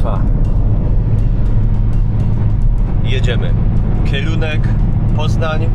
Państwa, jedziemy. Kierunek Poznań.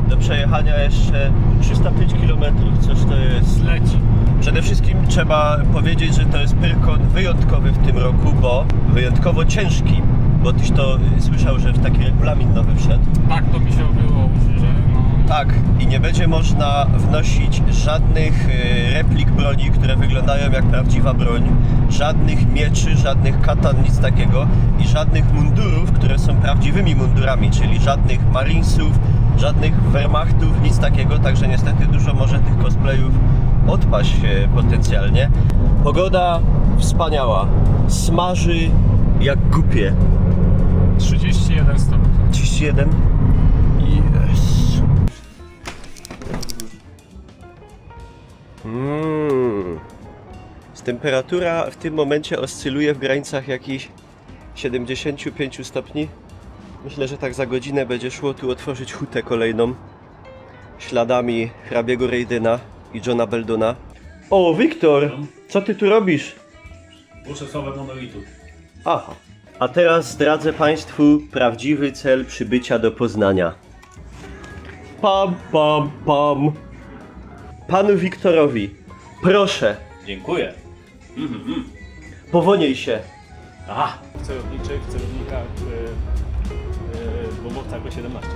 Do przejechania jeszcze 305 km, coś to jest. Leci. Przede wszystkim trzeba powiedzieć, że to jest Pyrkon wyjątkowy w tym roku, bo wyjątkowo ciężki. Bo tyś to słyszał, że w taki regulamin nowy wszedł. Tak, to mi się obyło uszy, że no... Tak, i nie będzie można wnosić żadnych replik broni, które wyglądają jak prawdziwa broń, żadnych mieczy, żadnych katan, nic takiego i żadnych mundurów, które są prawdziwymi mundurami, czyli żadnych marinesów, żadnych wehrmachtów, nic takiego, także niestety dużo może tych cosplayów odpaść potencjalnie. Pogoda wspaniała, smaży jak głupie. 31 stopni. 31. Yes. Temperatura w tym momencie oscyluje w granicach jakichś 75 stopni. Myślę, że tak za godzinę będzie szło tu otworzyć hutę kolejną śladami hrabiego Rejdyna i Johna Beldona. O, Wiktor! Co ty tu robisz? Muszę słowę monolitu. Aha. A teraz zdradzę Państwu prawdziwy cel przybycia do Poznania. Pam, pam, pam. Panu Wiktorowi, proszę, Dziękuję. powoniej się. Aha. Celowniczy w celownikach bombowca K-17.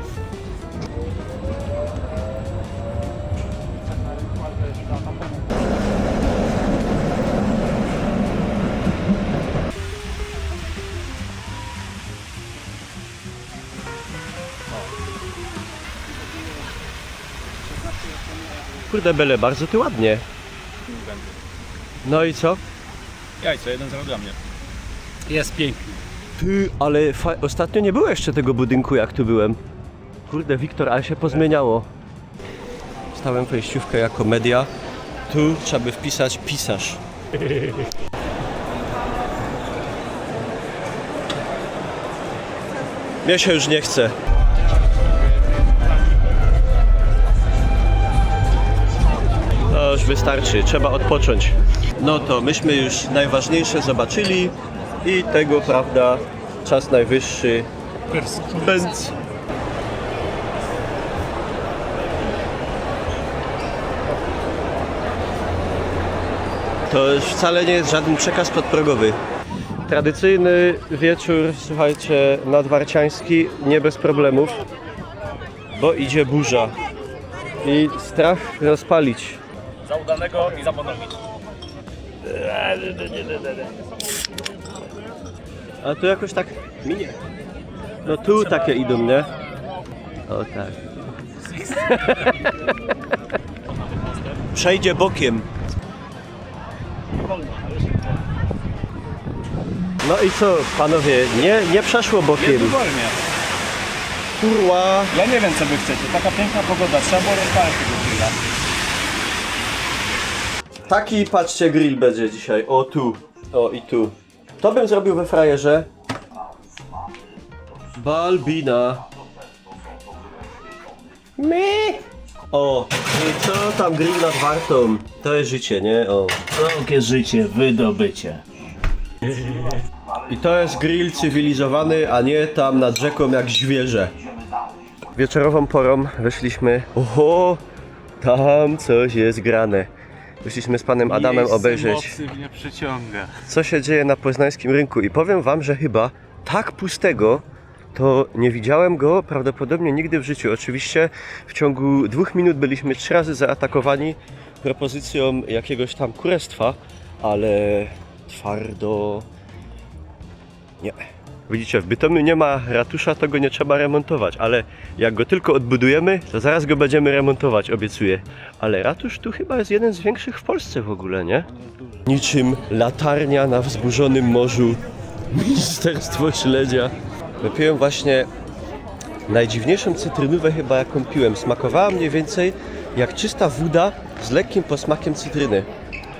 Kurde bele, bardzo ty ładnie. No i co? Jajco, 1-0 dla mnie. Jest pięknie. Ty, ale ostatnio nie było jeszcze tego budynku, jak tu byłem. Kurde, Wiktor, ale się pozmieniało. Stałem wejściówkę jako media. Tu trzeba by wpisać pisarz. Mnie się już nie chce. No już wystarczy, trzeba odpocząć. No to myśmy już najważniejsze zobaczyli i tego, prawda, czas najwyższy. Bęc. To już wcale nie jest żaden przekaz podprogowy. Tradycyjny wieczór, słuchajcie, nadwarciański, nie bez problemów, bo idzie burza i strach rozpalić. Za udanego i za ponowić. A tu jakoś tak minie. No tu takie idą, nie? O tak. Przejdzie bokiem. No i co, panowie, nie przeszło bokiem. Wolnie. Kurwa. Ja nie wiem, co wy chcecie. Taka piękna pogoda. Trzeba było rozpalać tego grilla. Taki, patrzcie, grill będzie dzisiaj. O tu. O i tu. To bym zrobił we frajerze. Balbina. O, i co tam grill nad wartą? To jest życie, nie? O. Jakie życie, wydobycie. I to jest grill cywilizowany, a nie tam nad rzeką jak zwierzę. Wieczorową porą wyszliśmy. Oho, tam coś jest grane. Wyszliśmy z panem Adamem obejrzeć, Mocy mnie przyciąga. co się dzieje na poznańskim rynku. I powiem wam, że chyba tak pustego to nie widziałem go prawdopodobnie nigdy w życiu. Oczywiście w ciągu 2 minut byliśmy 3 razy zaatakowani propozycją jakiegoś tam kurestwa, ale twardo nie. Widzicie, w Bytomiu nie ma ratusza, to go nie trzeba remontować, ale jak go tylko odbudujemy, to zaraz go będziemy remontować, obiecuję. Ale ratusz tu chyba jest jeden z większych w Polsce w ogóle, nie? Niczym latarnia na wzburzonym morzu. Ministerstwo Śledzia. Wypiłem właśnie najdziwniejszą cytrynówę chyba jaką piłem. Smakowała mniej więcej jak czysta woda z lekkim posmakiem cytryny.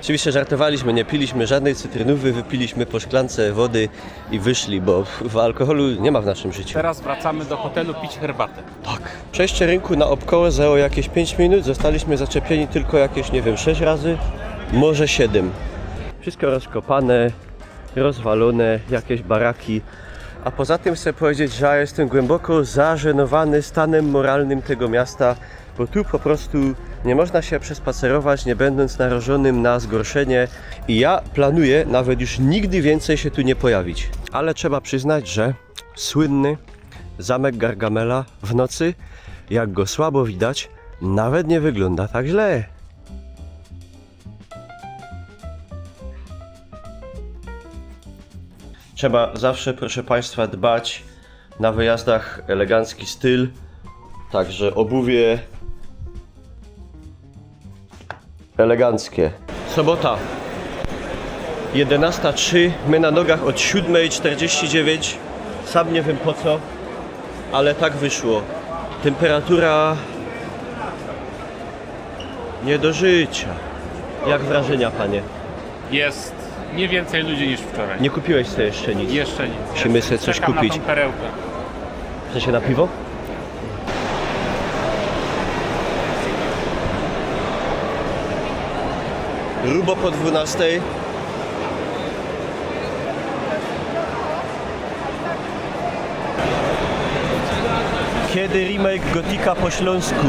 Oczywiście żartowaliśmy, nie piliśmy żadnej cytrynówy, wypiliśmy po szklance wody i wyszli, bo alkoholu nie ma w naszym życiu. Teraz wracamy do hotelu pić herbatę. Tak. Przejście rynku na Opkoło zajęło jakieś 5 minut, zostaliśmy zaczepieni tylko jakieś, nie wiem, 6 razy, może 7. Wszystko rozkopane, rozwalone, jakieś baraki. A poza tym chcę powiedzieć, że ja jestem głęboko zażenowany stanem moralnym tego miasta, bo tu po prostu nie można się przespacerować, nie będąc narażonym na zgorszenie. I ja planuję nawet już nigdy więcej się tu nie pojawić. Ale trzeba przyznać, że słynny zamek Gargamela w nocy, jak go słabo widać, nawet nie wygląda tak źle. Trzeba zawsze, proszę Państwa, dbać na wyjazdach elegancki styl, także obuwie eleganckie. Sobota 11:03, my na nogach od 7:49, sam nie wiem po co, ale tak wyszło. Temperatura nie do życia. Jak wrażenia, panie? Jest nie więcej ludzi niż wczoraj. Nie kupiłeś sobie jeszcze nic? Jeszcze nic. Musimy sobie coś Czekam kupić. na tą perełkę. W sensie na piwo? Grubo po 12:00. Kiedy remake Gotika po śląsku?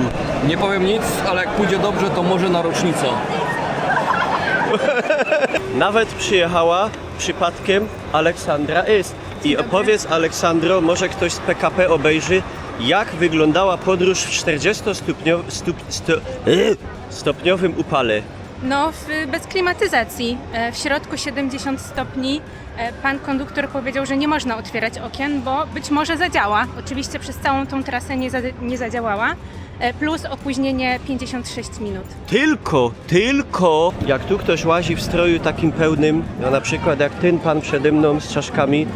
Nie powiem nic, ale jak pójdzie dobrze, to może na rocznicę. Nawet przyjechała przypadkiem Aleksandra S. I opowiedz, Aleksandro, może ktoś z PKP obejrzy, jak wyglądała podróż w 40-stopniowym upale. No, bez klimatyzacji. W środku 70 stopni. Pan konduktor powiedział, że nie można otwierać okien, bo być może zadziała. Oczywiście przez całą tą trasę nie zadziałała. Plus opóźnienie 56 minut. Tylko, jak tu ktoś łazi w stroju takim pełnym, no na przykład jak ten pan przede mną z czaszkami,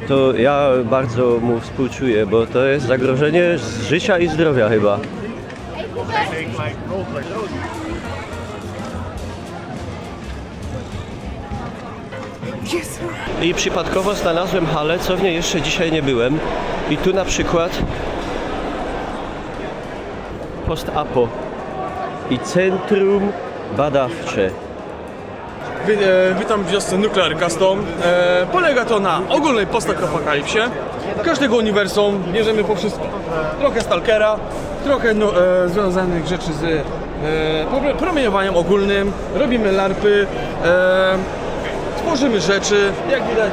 to ja bardzo mu współczuję, bo to jest zagrożenie życia i zdrowia chyba. I przypadkowo znalazłem halę, co w niej jeszcze dzisiaj nie byłem. I tu na przykład Post-Apo i Centrum Badawcze. Witam w wiosce Nuclear Custom. Polega to na ogólnej postapokalipsie. Każdego uniwersum bierzemy po wszystko. Trochę Stalkera, trochę związanych rzeczy z promieniowaniem ogólnym. Robimy larpy, tworzymy rzeczy, jak widać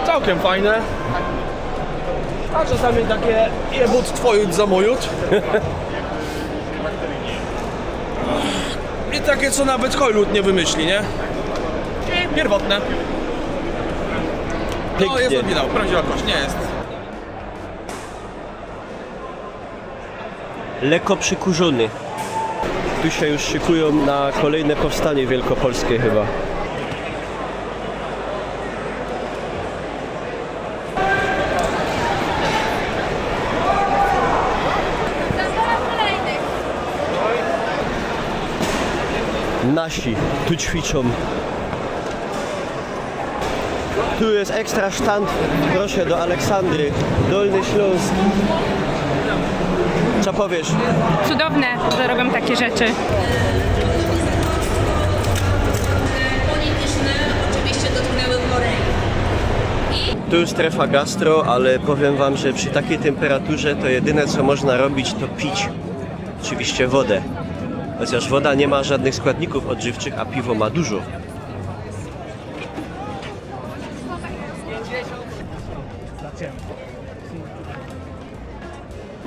całkiem fajne. A czasami takie jebut twojut za mojut. I takie, co nawet Hojlut nie wymyśli, nie? I pierwotne. No, jest oryginał, prawdziwa kość, nie jest. Lekko przykurzony. Tu się już szykują na kolejne powstanie wielkopolskie chyba. Nasi tu ćwiczą. Tu jest ekstra sztand, proszę, do Aleksandry, Dolny Śląsk. Co powiesz? Cudowne, że robią takie rzeczy. Polityczne oczywiście dotknęły Korei. Tu strefa gastro, ale powiem wam, że przy takiej temperaturze to jedyne co można robić to pić. Oczywiście wodę. Chociaż woda nie ma żadnych składników odżywczych, a piwo ma dużo.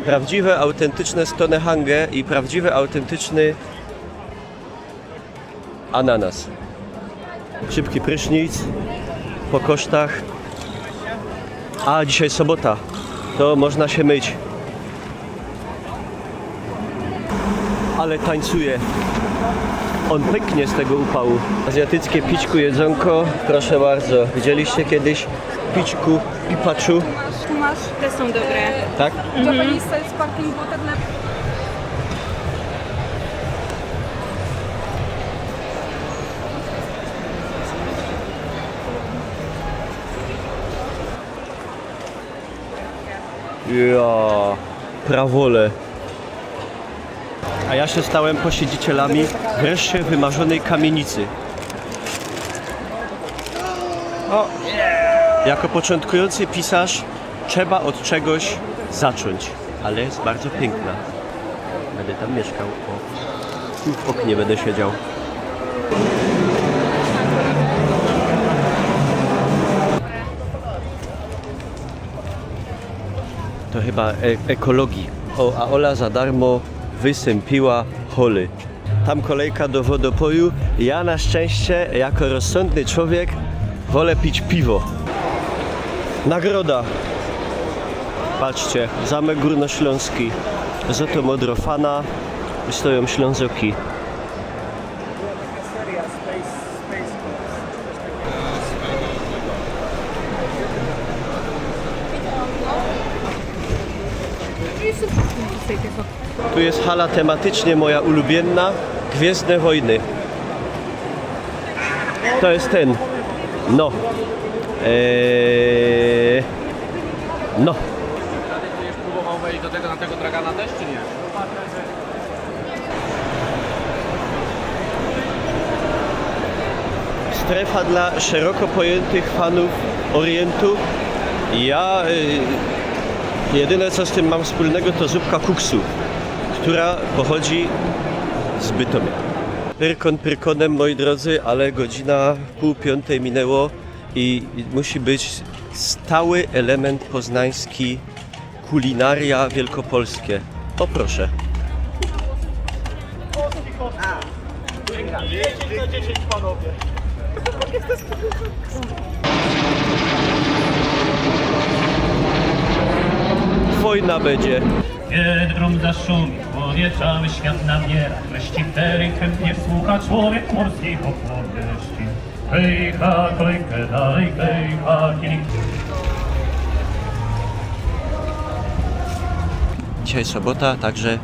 Prawdziwe, autentyczne Stonehenge i prawdziwy, autentyczny ananas. Szybki prysznic po kosztach. A dzisiaj sobota, to można się myć. Ale tańcuje. On pyknie z tego upału. Azjatyckie pićku, jedzonko, proszę bardzo. Widzieliście kiedyś pićku, pipaczu? Tu masz, te są dobre. Tak? Japanese sparkling water na... Ja, prawole. A ja się stałem posiedzielami wreszcie wymarzonej kamienicy. Jako początkujący pisarz trzeba od czegoś zacząć, ale jest bardzo piękna. Będę tam mieszkał. Tu w oknie będę siedział. To chyba ekologii. O, a Ola za darmo wysępiła holy. Tam kolejka do wodopoju. Ja na szczęście, jako rozsądny człowiek, wolę pić piwo. Nagroda. Patrzcie, Zamek Górnośląski. Zoto Modrofana. I stoją Ślązoki. Tu jest hala tematycznie moja ulubiona. Gwiezdne Wojny. To jest ten. No. No. Będziesz próbował wejść do tego, na tego dragana też, czy nie? Strefa dla szeroko pojętych fanów Orientu. Ja jedyne co z tym mam wspólnego to zupka kuksu, która pochodzi z Bytomia. Pyrkon pyrkonem, moi drodzy, ale godzina 4:30 minęło i musi być stały element poznański, kulinaria wielkopolskie. O proszę. Wojna będzie. Kiedy grom zaszumi, w głowie cały świat nabiera treści, których chętnie słucha człowiek morskiej opowieści. Hejka, kolejkę dalej, hejka, kilik. Dzisiaj sobota, także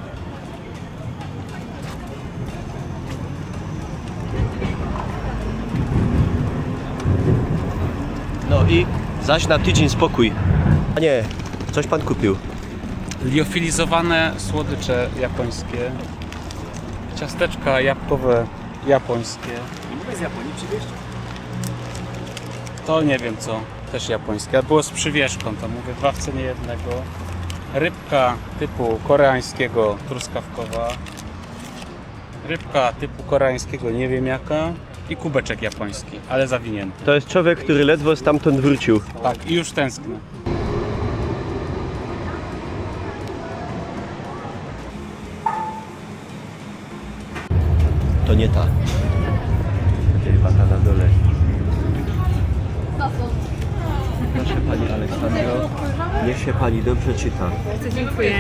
no i zaś na tydzień spokój. A nie, coś pan kupił. Liofilizowane słodycze japońskie. Ciasteczka jabłkowe japońskie. Nie mogę z Japonii przywieźć? To nie wiem co, też japońskie. A było z przywieszką, to mówię, 2 w cenie jednego. Rybka typu koreańskiego, truskawkowa. Rybka typu koreańskiego, nie wiem jaka. I kubeczek japoński, ale zawinięty. To jest człowiek, który ledwo stamtąd wrócił. Tak, i już tęsknię. To nie ta. Chyba ta na dole. Proszę pani Aleksandro, niech się pani dobrze czyta. Dziękuję.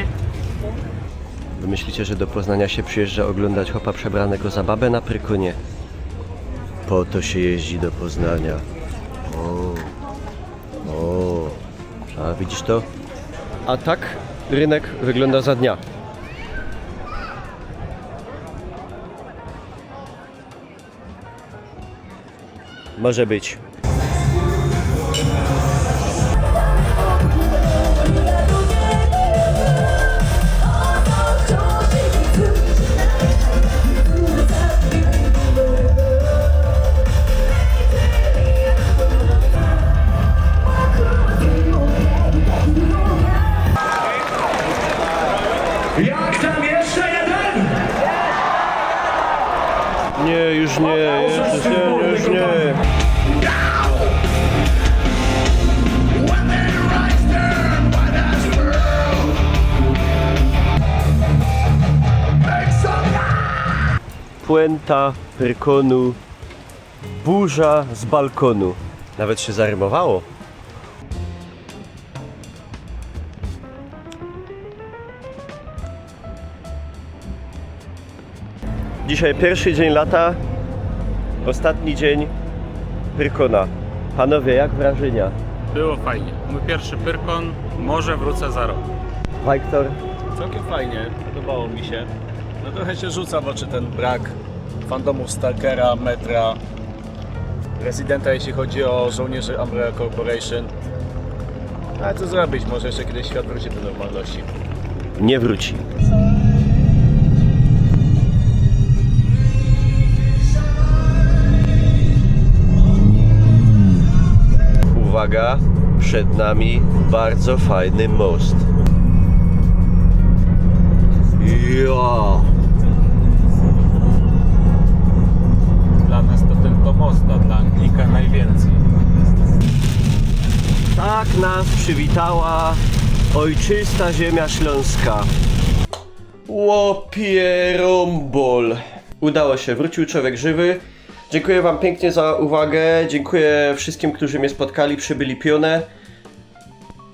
Wy myślicie, że do Poznania się przyjeżdża oglądać chłopa przebranego za babę na Prykonie? Po to się jeździ do Poznania. O, a widzisz to? A tak rynek wygląda za dnia. Może być. Jak tam jeszcze jeden? Nie, już nie, już nie. Puenta Prykonu, burza z balkonu. Nawet się zarymowało. Dzisiaj pierwszy dzień lata, ostatni dzień Prykona. Panowie, jak wrażenia? Było fajnie. Mój pierwszy Pyrkon, może wrócę za rok. Wiktor? Całkiem fajnie, podobało mi się. No trochę się rzuca w oczy ten brak fandomów Stalkera, Metra, Residenta, jeśli chodzi o żołnierzy Umbrella Corporation. Ale co zrobić, może jeszcze kiedyś świat wróci do normalności. Nie wróci. uwaga, przed nami bardzo fajny most. Ja. Dla nas to tylko most, a dla Anglika najwięcej. Tak nas przywitała ojczysta ziemia śląska. Łopierombol. Udało się, wrócił człowiek żywy. Dziękuję wam pięknie za uwagę. Dziękuję wszystkim, którzy mnie spotkali, przybyli pionę.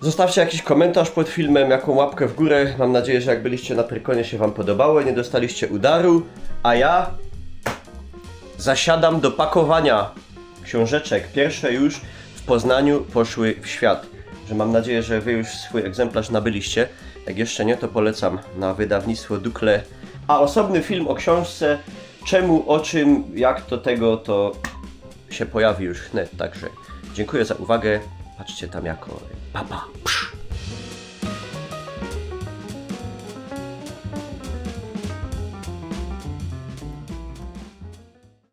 Zostawcie jakiś komentarz pod filmem, jaką łapkę w górę. Mam nadzieję, że jak byliście na Prykonie się wam podobało, nie dostaliście udaru. A ja zasiadam do pakowania książeczek. Pierwsze już w Poznaniu poszły w świat. Że mam nadzieję, że wy już swój egzemplarz nabyliście. Jak jeszcze nie, to polecam na wydawnictwo Dukle. A osobny film o książce, czemu, o czym, jak to tego, to się pojawi już wnet. Także dziękuję za uwagę. Patrzcie tam jako papa.